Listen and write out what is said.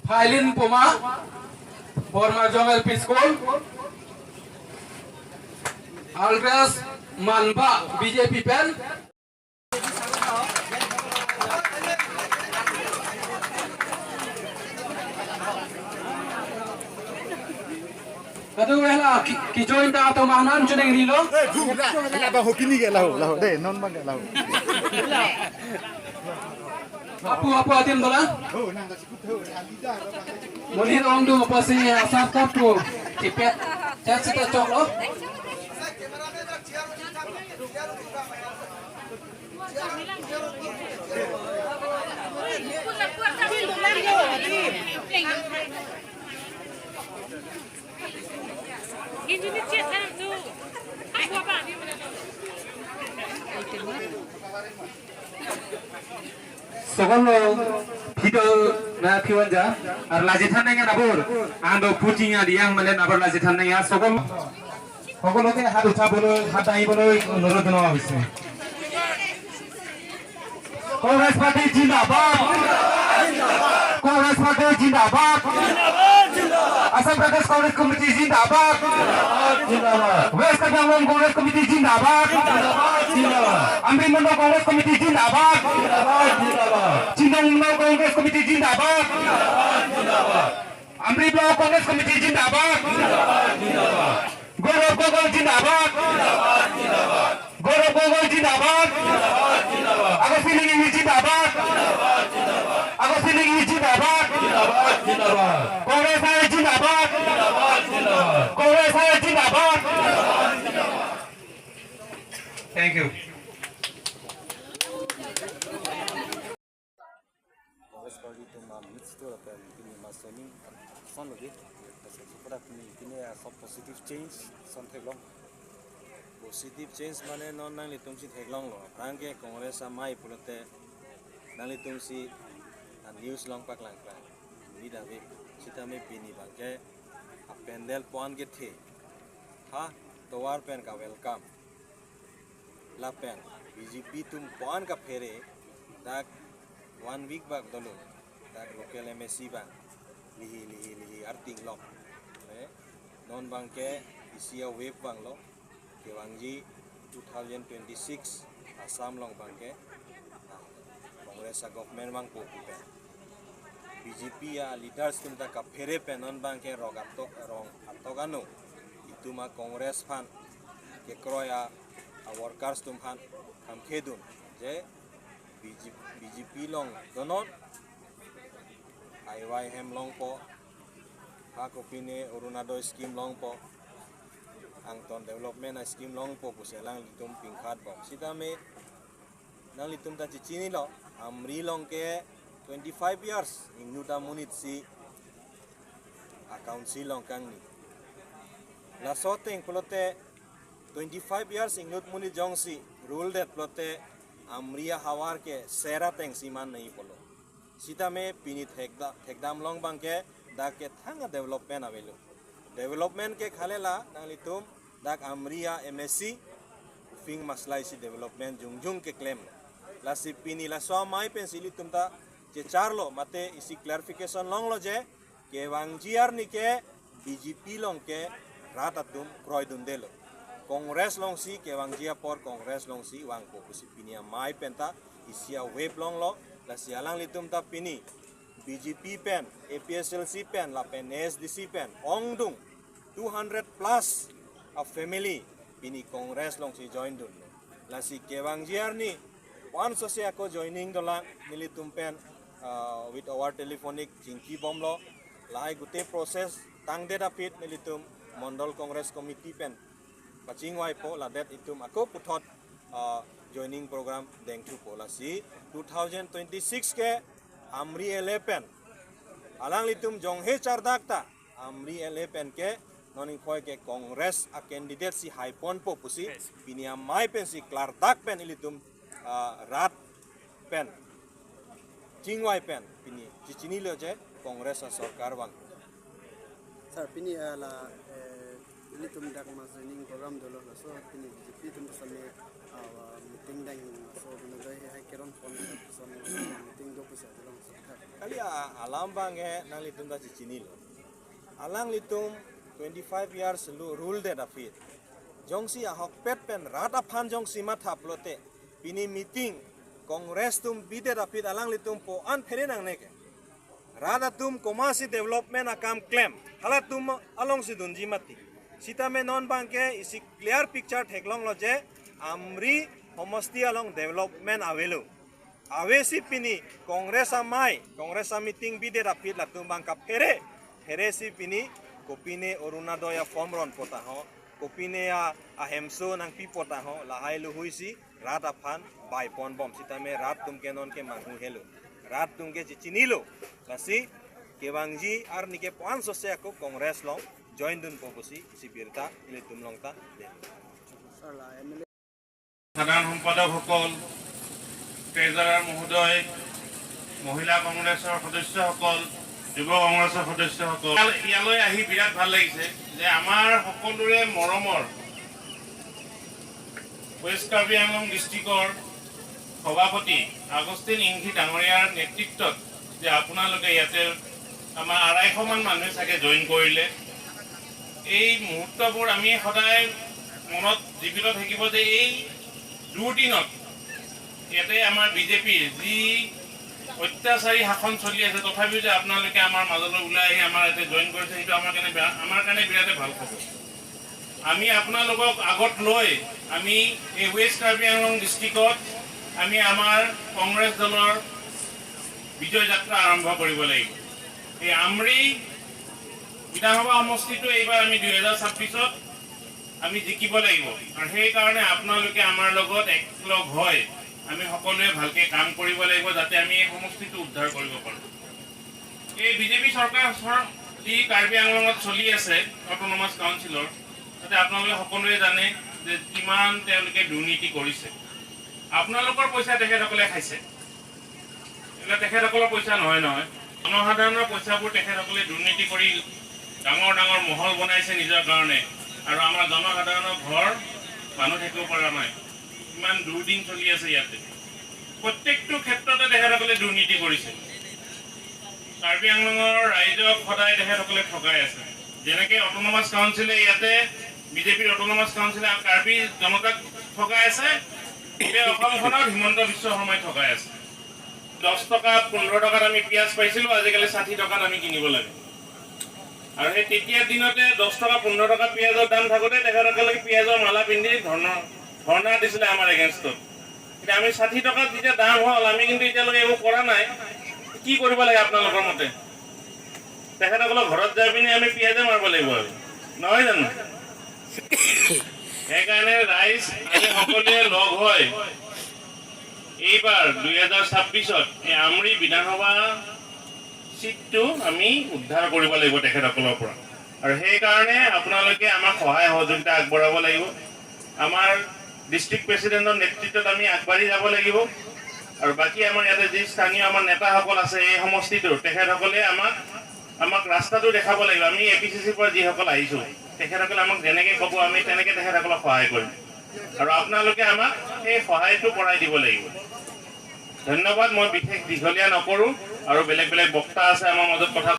Failin Puma, former Joel P. School, Aldras Manba, BJP Pen. Kadu wala ki join ta to mahnan chuneng rilo. Lah bah hokini ke lahu deh non bang lahu. Apa atin dola? Oh nang kasih kutu alida. Muli rong du pasi asap kapu tipet. Chat sita chok lo. Sokolo video na piwanja ar lajitan nanya nabur ando pucinya diang melen nabur lajitan nanya sokolo ke hadu cabolo hadai bolo nurut no abise Congress Party Jindabad Congress Party Jindabad Assam Pradesh Congress Committee Jindabad West Bengal Congress Committee Jindabad Amri Mandal Congress Committee Jindabad Cindong Congress Committee Jindabad Amri Block Congress Committee Jindabad Gaurav Gogol Jindabad Gaurav Gogol Jindabad Agus Piling Jindabad Agus Piling Jindabad Congress Hai Jindabad Congress Hai Jindabad Thank you. Congress Party itu mix tu apa ini masih son lagi. Seperti ini सब positive change son थेगलों. Positive change माने non nang लिटुम सी थेगलों लो. Rangke Congress amai पुरते nang लिटुम C news long pak lang pak. Ini dah be kita me pini bangke pendel pon ke थे. हाँ तोवार pen का welcome. लापेन BJP तुम pawn का फेरे दाग 1 week बाग दलो दाग लोकल एमएससी बाग लिही अर्थिंग लो नॉन बांग के इसिया वेब बांग लो के वांगजी 2026 आसाम लोंग बांग के कांग्रेस गवर्नमेंट बांग को पे बीजेपी या लीडर्स तुम ता का फेरे पे नॉन बांग के रोग अतोगानो इतुमा कांग्रेस फान के क्रोया workers tum han kam khedun je BJP long donon IYM long po ha kopine Orunadoi scheme long po angton development scheme long po puselang litum pingkhat bo sita me nang litum ta chichini lo amri long ke 25 years ingnuta munit si account si long kang ni la soteng plote 25 years ingut muni jongsi rule that plote amria hawar ke sera teng siman nahi polo sita me pinit hekdam long bang ke da ke thanga development ke khalela nalitum dak amria MSc fing maslai si development jungjung ke claim la si pini la so mai pensili tumta je charlo mate isi clarification long lo je ke wangjiar ni ke BJP long ke ratatum kroy dundelo Congress long si ke wangjia por Congress long si wang ko kusi pinia mai penta isia web long lo la sialang litum ta pini BJP pen APSLC pen la pen SDC pen ongdung 200 plus of family pini Congress long si join dun la si ke wangjia ni one sosia ko joining dola nilitum pen with our telephonic jingki bom lo lai gute process tang de dapit nilitum Mondol Congress Committee pen Paching wai po la det itum ako puthot joining program deng thu po la si 2026 ke amri 11 alang litum jonghe chardak ta amri 11 ke noning khoi ke Congress a candidate si haipon po pusi pinia mai pen si klardak pen ilitum rat pen chingwai pen pini chichini lo je Congress a sarkar wang sir pini la Ili tum dak mas training program dolo la so kini BJP tum same meeting dang so bina dai hai keron pon son meeting do pisa dolo so kali alam bange nang litum da cicini lo alang litum 25 years rule de dapit jongsi ahok pet pen rata phan jongsi matha plote pini meeting kongres tum bide dapit alang litum po an fere nang neke rada tum komasi development akam claim hala tum along si dunji mati sita me non banke isi clear picture theklong lo je amri homosti along development avelo awesi pini kongres meeting bide dapit la tum bangka fere si pini kopine orunadoya formron pota ho kopine a hemso nang pi pota ho lahai lu huisi rat aphan bai pon bom sitame rat tum kenon ke mangu helo rat tum ke chinilo lasi kebangji ar nike 500 se ko kongres long join dun pobusi si birta ile tum longta de sala MLA সাধারণ সম্পাদকসকল ট্ৰেজাৰাৰ মহোদয় মহিলা কংগ্ৰেছৰ সদস্যসকল যুৱ কংগ্ৰেছৰ সদস্যসকল ইয়ালৈ আহি বিৰাট ভাল লাগিছে যে আমাৰ সকলোৰে মৰমৰ ৱেষ্ট কাৰ্বি আংলং ডিষ্ট্ৰিক্টৰ সভাপতি আগষ্টিন ইংঘি ডাঙৰীয়াৰ নেতৃত্বত যে আপোনালোকে ইয়াতে আমাৰ 250 মান মানুহে চাগে জইন কৰিলে এই মুহূৰ্তবোৰ আমি সদায় মনত জীৱিত থাকিব যে এই দুদিনত ইয়াতে আমাৰ বিজেপিৰ যি অত্যাচাৰী শাসন চলি আছে তথাপিও যে আপোনালোকে আমাৰ মাজলৈ ওলাই আহি আমাৰ ইয়াতে জইন কৰিছে সেইটো আমাৰ কাৰণে বিৰাট ভাল খবৰ আমি আপোনালোকক আগত লৈ আমি এই ৱেষ্ট কাৰ্বি আংলং ডিষ্ট্ৰিক্টত আমি আমাৰ কংগ্ৰেছ দলৰ বিজয় যাত্ৰা আৰম্ভ কৰিব লাগিব এই আমৰি বিধানসভা সমষ্টিটো এইবাৰ আমি 2026ত আমি জিকিব লাগিব আৰু সেই কাৰণে আপোনালোকে আমাৰ লগত একলগ হৈ আমি সকলোৱে ভালকে কাম কৰিব লাগিব যাতে আমি এই সমষ্টিটো উদ্ধাৰ কৰিব পাৰো এই বিজেপি চৰকাৰ যি কাৰ্বি আংলঙত চলি আছে অটোনমাস কাউন্সিলৰ তাতে আপোনালোকে সকলোৱে জানে যে কিমান তেওঁলোকে দুৰ্নীতি কৰিছে আপোনালোকৰ পইচা তেখেতসকলে খাইছে এটা তেখেতসকলৰ পইচা নহয় জনসাধাৰণৰ পইচাবোৰ তেখেতসকলে দুৰ্নীতি কৰি ডাঙৰ ডাঙৰ মহল বনাইছে নিজৰ কাৰণে আৰু আমাৰ জনসাধাৰণৰ ঘৰ মানুহ থাকিব পৰা নাই ইমান দুৰ্দিন চলি আছে ইয়াতে প্ৰত্যেকটো ক্ষেত্ৰতে তেখেতসকলে দুৰ্নীতি কৰিছে কাৰ্বি আংলঙৰ ৰাইজক সদায় তেখেতসকলে ঠগাই আছে যেনেকৈ অটোনমাস কাউন্সিলে ইয়াতে বিজেপিৰ অটোনমাস কাউন্সিলে কাৰ্বি জনতাক ঠগাই আছে এতিয়া অসমখনত হিমন্ত বিশ্ব শৰ্মাই ঠগাই আছে 10 টকা 15 টকাত আমি পিঁয়াজ পাইছিলোঁ আজিকালি 60 টকাত আমি কিনিব লাগে আৰু এই তেতিয়া দিনতে 10 টকা 15 টকা পিঁয়াজৰ দাম থাকোঁতে তেখেতসকলে পিঁয়াজৰ মালা পিন্ধি ধৰ্ণা দিছিলে আমাৰ এগেইনষ্টত এতিয়া আমি 60 টকাত যেতিয়া দাম হ'ল আমি কিন্তু এতিয়ালৈকে একো কৰা নাই কি কৰিব লাগে আপোনালোকৰ মতে তেখেতসকলৰ ঘৰত যাই পিনি আমি পিঁয়াজে মাৰিব লাগিব আৰু নহয় জানো সেইকাৰণে ৰাইজ আজি সকলোৱে লগ হৈ এইবাৰ 2026ত এই আমৰি বিধানসভা সিটটো আমি উদ্ধাৰ কৰিব লাগিব তেখেতসকলৰ পৰা আৰু সেই কাৰণে আপোনালোকে আমাক সহায় সহযোগিতা আগবঢ়াব লাগিব আমাৰ ডিস্ট্ৰিক্ট প্ৰেসিডেন্টৰ নেতৃত্বত আমি আগবাঢ়ি যাব লাগিব আৰু বাকি আমাৰ ইয়াতে যি স্থানীয় আমাৰ নেতাসকল আছে এই সমষ্টিটোৰ তেখেতসকলে আমাক ৰাস্তাটো দেখাব লাগিব আমি এপিসিসিৰ পৰা যিসকল আহিছো তেখেতসকলে আমাক যেনেকৈ ক'ব আমি তেনেকৈ তেখেতসকলক সহায় কৰিম আৰু আপোনালোকে আমাক এই সহায়টো কৰাই দিব লাগিব ধন্যবাদ মই বিশেষ দীঘলীয়া নকৰো আৰু বেলেগ বেলেগ বক্তা আছে আমাৰ মাজত কথা